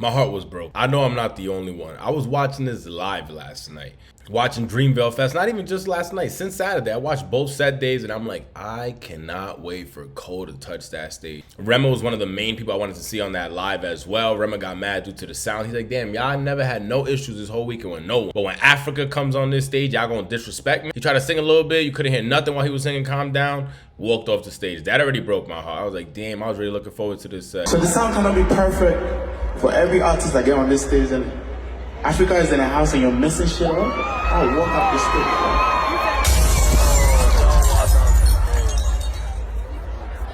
My heart was broke. I know I'm not the only one. I was watching this live last night. Watching Dreamville Fest, not even just last night, since Saturday. I watched both set days and I'm like, I cannot wait for Cole to touch that stage. Rema was one of the main people I wanted to see on that live as well. Rema got mad due to the sound. He's like, damn, y'all never had no issues this whole weekend with no one. But when Africa comes on this stage, y'all gonna disrespect me? He tried to sing a little bit. You couldn't hear nothing while he was singing Calm Down. Walked off the stage. That already broke my heart. I was like, damn, I was really looking forward to this set. So the sound cannot be perfect for every artist that get on this stage, and Africa is in a house and you're missing shit, bro. I'll walk up the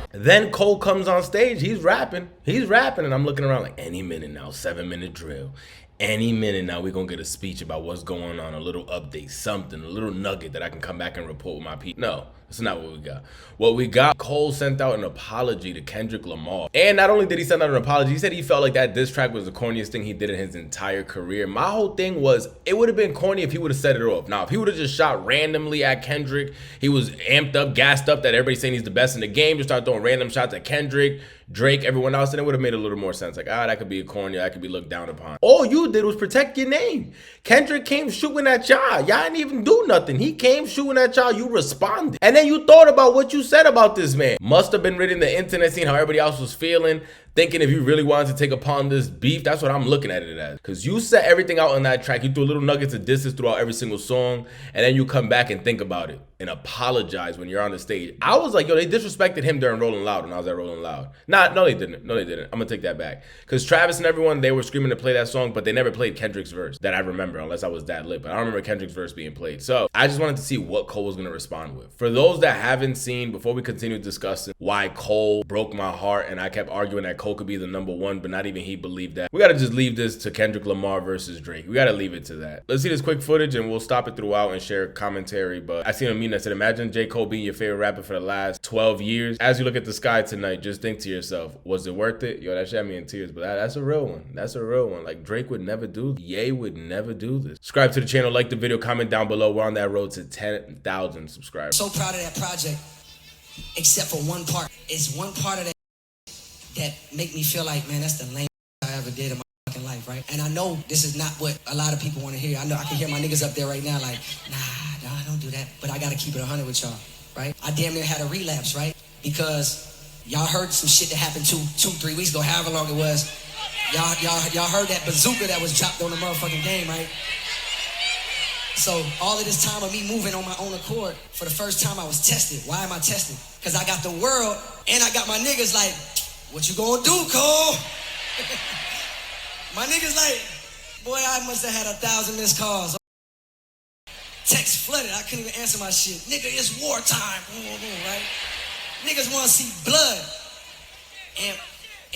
stage. Then Cole comes on stage, he's rapping, and I'm looking around like, any minute now, 7-minute drill. Any minute now, we're gonna get a speech about what's going on, a little update, something, a little nugget that I can come back and report with my people. No, that's not what we got. What we got, Cole sent out an apology to Kendrick Lamar. And not only did he send out an apology, he said he felt like that diss track was the corniest thing he did in his entire career. My whole thing was, it would have been corny if he would have set it off. Now, if he would have just shot randomly at Kendrick, he was amped up, gassed up that everybody's saying he's the best in the game, just start throwing random shots at Kendrick, Drake, everyone else, and it would have made a little more sense. Like, that could be a corny, that could be looked down upon. All you did was protect your name. Kendrick came shooting at y'all. Y'all didn't even do nothing. He came shooting at y'all. You responded. And then you thought about what you said about this man. Must have been reading the internet, seeing how everybody else was feeling, thinking if you really wanted to take upon this beef. That's what I'm looking at it as. Because you set everything out on that track. You threw little nuggets of distance throughout every single song. And then you come back and think about it and apologize when you're on the stage. I was like, yo, they disrespected him during Rolling Loud when I was at Rolling Loud. No, they didn't. No, they didn't. I'm going to take that back. Because Travis and everyone, they were screaming to play that song, but they never played Kendrick's verse that I remember, unless I was that lit. But I don't remember Kendrick's verse being played. So I just wanted to see what Cole was going to respond with. For those that haven't seen, before we continue discussing why Cole broke my heart and I kept arguing that Cole could be the number one, but not even he believed that, we got to just leave this to Kendrick Lamar versus Drake. We got to leave it to that. Let's see this quick footage and we'll stop it throughout and share commentary. But I seen a meme that said, imagine J. Cole being your favorite rapper for the last 12 years. As you look at the sky tonight, just think to yourself, was it worth it? Yo, that shit had me in tears, but that's a real one. That's a real one. Like, Drake would never do this. Ye would never do this. Subscribe to the channel, like the video, comment down below. We're on that road to 10,000 subscribers. So proud of that project, except for one part. It's one part of that that make me feel like, man, that's the lamest I ever did in my fucking life, right? And I know this is not what a lot of people want to hear. I know I can hear my niggas up there right now like, nah, don't do that. But I got to keep it 100 with y'all, right? I damn near had a relapse, right? Because y'all heard some shit that happened 2-3 weeks ago, however long it was. Y'all heard that bazooka that was dropped on the motherfucking game, right? So all of this time of me moving on my own accord, for the first time I was tested. Why am I tested? Because I got the world and I got my niggas like, what you gonna do, Cole? My niggas like, boy, I must have had 1,000 missed calls. Text flooded, I couldn't even answer my shit. Nigga, it's wartime, right? Niggas wanna see blood.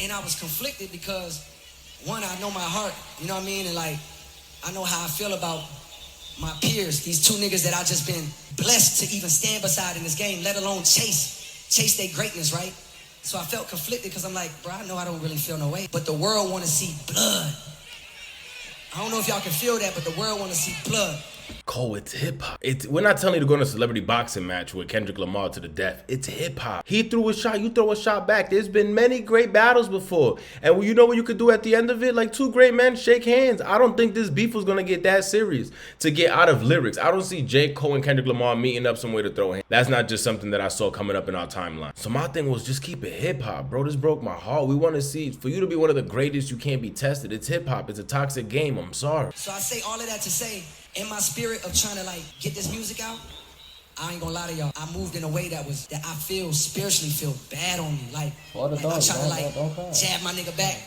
And I was conflicted because, one, I know my heart, you know what I mean? And like, I know how I feel about my peers, these two niggas that I just been blessed to even stand beside in this game, let alone chase their greatness, right? So I felt conflicted because I'm like, bro, I know I don't really feel no way, but the world want to see blood. I don't know if y'all can feel that, but the world want to see blood. Cole, it's hip-hop. We're not telling you to go in a celebrity boxing match with Kendrick Lamar to the death. It's hip-hop. He threw a shot, you throw a shot back. There's been many great battles before. And you know what you could do at the end of it? Like, two great men shake hands. I don't think this beef was going to get that serious to get out of lyrics. I don't see J. Cole and Kendrick Lamar meeting up somewhere to throw hands. That's not just something that I saw coming up in our timeline. So my thing was just keep it hip-hop, bro. This broke my heart. We want to see, for you to be one of the greatest, you can't be tested. It's hip-hop. It's a toxic game. I'm sorry. So I say all of that to say, in my spirit of trying to like get this music out, I ain't gonna lie to y'all, I moved in a way that I feel spiritually feel bad on me. Like I try to jab my nigga back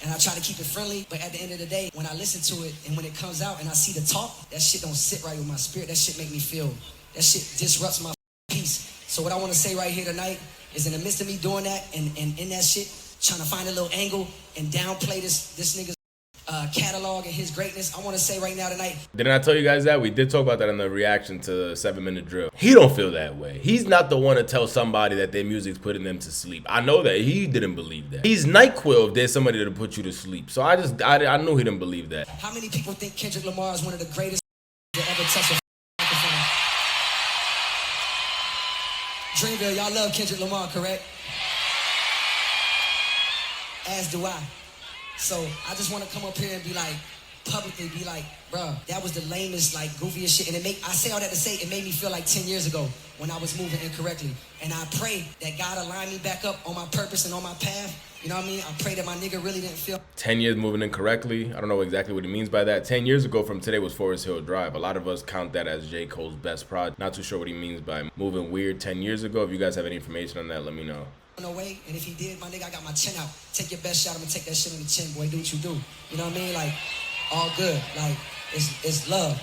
and I try to keep it friendly, but at the end of the day, when I listen to it and when it comes out and I see the talk, that shit don't sit right with my spirit. That shit make me feel, that shit disrupts my peace. So what I wanna say right here tonight is in the midst of me doing that and in that shit, trying to find a little angle and downplay this nigga's catalog and his greatness, I want to say right now tonight. Didn't I tell you guys that? We did talk about that in the reaction to 7-minute drill. He don't feel that way. He's not the one to tell somebody that their music's putting them to sleep. I know that. He didn't believe that. He's NyQuil if there's somebody to put you to sleep. So I knew he didn't believe that. How many people think Kendrick Lamar is one of the greatest to ever touch a microphone? Dreamville, y'all love Kendrick Lamar, correct? As do I. So I just want to come up here and be like, publicly be like, bruh, that was the lamest, like, goofiest shit. And I say all that to say, it made me feel like 10 years ago when I was moving incorrectly. And I pray that God align me back up on my purpose and on my path. You know what I mean? I pray that my nigga really didn't feel. 10 years moving incorrectly. I don't know exactly what he means by that. 10 years ago from today was Forest Hill Drive. A lot of us count that as J. Cole's best project. Not too sure what he means by moving weird 10 years ago. If you guys have any information on that, let me know. No way, and if he did, my nigga, I got my chin out. Take your best shot, I'm gonna take that shit on the chin, boy. Do what you do. You know what I mean? Like, all good. Like, it's love.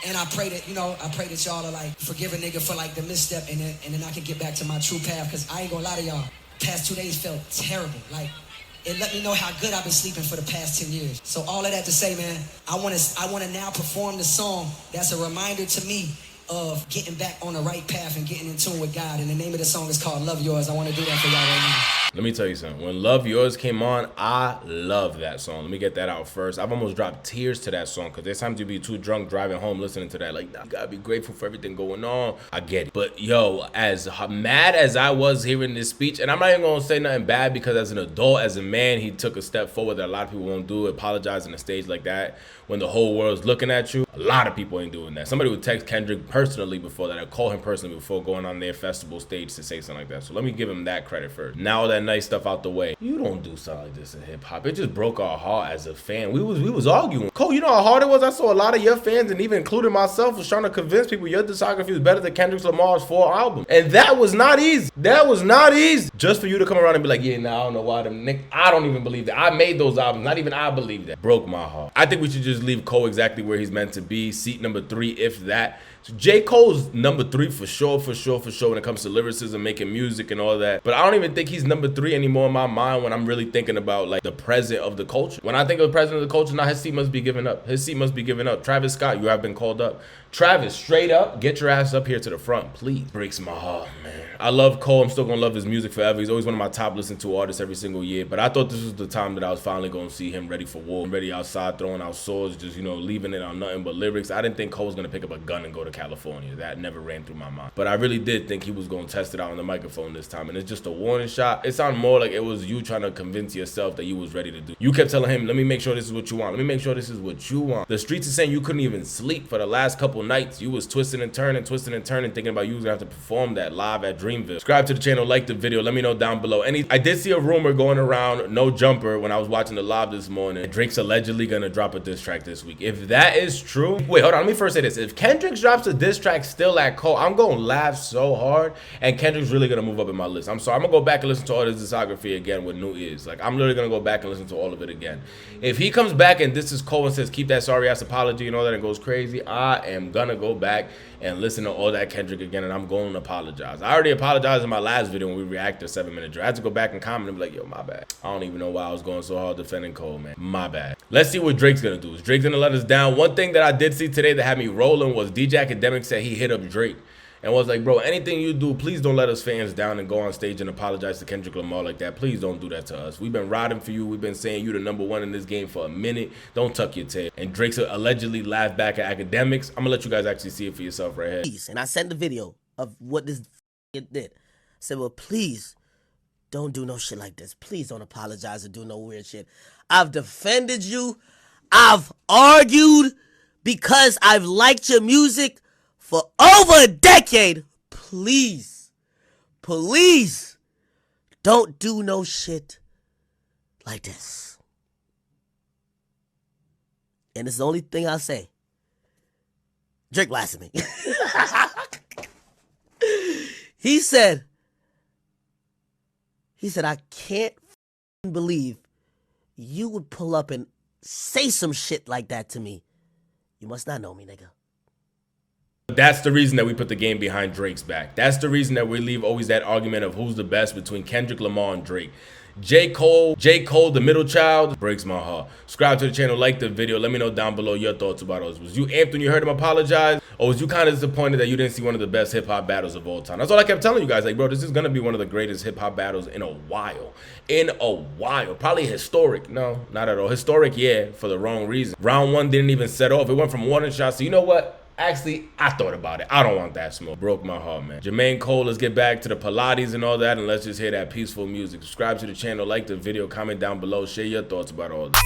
And I pray that, I pray that y'all are like, forgive a nigga for like the misstep, and then I can get back to my true path. Cause I ain't gonna lie to y'all, past 2 days felt terrible. Like, it let me know how good I've been sleeping for the past 10 years. So all of that to say, man, I wanna now perform the song that's a reminder to me of getting back on the right path and getting in tune with God. And the name of the song is called Love Yours. I want to do that for y'all right now. Let me tell you something. When Love Yours came on, I love that song. Let me get that out first. I've almost dropped tears to that song because there's times you be too drunk driving home listening to that. Like, nah, you gotta be grateful for everything going on. I get it. But yo, as mad as I was hearing this speech, and I'm not even gonna say nothing bad because as an adult, as a man, he took a step forward that a lot of people won't do. Apologize on a stage like that when the whole world's looking at you. A lot of people ain't doing that. Somebody would text Kendrick personally before that. I'd call him personally before going on their festival stage to say something like that. So let me give him that credit first. Now that nice stuff out the way. You don't do something like this in hip hop. It just broke our heart as a fan. We was arguing. Cole, you know how hard it was? I saw a lot of your fans, and even including myself, was trying to convince people your discography was better than Kendrick Lamar's 4 albums. And that was not easy. That was not easy. Just for you to come around and be like, yeah, nah, I don't know why them Nick. I don't even believe that. I made those albums. Not even I believe that. Broke my heart. I think we should just leave Cole exactly where he's meant to be. Seat number 3, if that. So J. Cole's number 3 for sure when it comes to lyricism, making music and all that. But I don't even think he's number 3 anymore in my mind when I'm really thinking about like the president of the culture. When I think of the president of the culture, now his seat must be given up. His seat must be given up. Travis Scott, you have been called up. Travis, straight up, get your ass up here to the front, please. Breaks my heart, man. I love Cole. I'm still gonna love his music forever. He's always one of my top listened to artists every single year. But I thought this was the time that I was finally gonna see him ready for war. Ready outside, throwing out swords, just, leaving it on nothing but lyrics. I didn't think Cole was gonna pick up a gun and go to California. That never ran through my mind. But I really did think he was gonna test it out on the microphone this time. And it's just a warning shot. It sounded more like it was you trying to convince yourself that you was ready to do. You kept telling him, let me make sure this is what you want. Let me make sure this is what you want. The streets are saying you couldn't even sleep for the last couple nights. You was twisting and turning, thinking about you was gonna have to perform that live at Dreamville. Subscribe to the channel, like the video, let me know down below. I did see a rumor going around, no jumper, when I was watching the live this morning. Drake's allegedly gonna drop a diss track this week. If that is true, wait, hold on, let me first say this. If Kendrick drops a diss track still at Cole, I'm gonna laugh so hard, and Kendrick's really gonna move up in my list. I'm sorry, I'm gonna go back and listen to all his discography again with new ears. Like, I'm literally gonna go back and listen to all of it again. If he comes back and this is Cole and says, keep that sorry ass apology and all that, and goes crazy, I am gonna go back and listen to all that Kendrick again, and I'm going to apologize. I already apologized in my last video when we reacted to 7 Minute Drill. I had to go back and comment and be like, yo, my bad. I don't even know why I was going so hard defending Cole, man. My bad. Let's see what Drake's gonna do. Is Drake gonna let us down? One thing that I did see today that had me rolling was DJ Academic said he hit up Drake and was like, bro, anything you do, please don't let us fans down and go on stage and apologize to Kendrick Lamar like that. Please don't do that to us. We've been riding for you. We've been saying you the #1 in this game for a minute. Don't tuck your tail. And Drake's allegedly laughed back at Academics. I'm gonna let you guys actually see it for yourself right here. And I sent the video of what this did. I said, well, please don't do no shit like this. Please don't apologize or do no weird shit. I've defended you. I've argued because I've liked your music for over a decade. Please don't do no shit like this. And it's the only thing I'll say. Drake blasted me. He said, I can't believe you would pull up and say some shit like that to me. You must not know me, nigga. That's the reason that we put the game behind Drake's back. That's the reason that we leave always that argument of who's the best between Kendrick Lamar and Drake. J. Cole, the middle child, breaks my heart. Subscribe to the channel, like the video. Let me know down below your thoughts about those. Was you amped when you heard him apologize? Or was you kind of disappointed that you didn't see one of the best hip-hop battles of all time? That's all I kept telling you guys. Like, bro, this is going to be one of the greatest hip-hop battles in a while. Probably historic. No, not at all. Historic, yeah, for the wrong reason. Round 1 didn't even set off. It went from warning shots to, you know what? Actually, I thought about it. I don't want that smoke. Broke my heart, man. Jermaine Cole, let's get back to the Pilates and all that, and let's just hear that peaceful music. Subscribe to the channel, like the video, comment down below, share your thoughts about all this.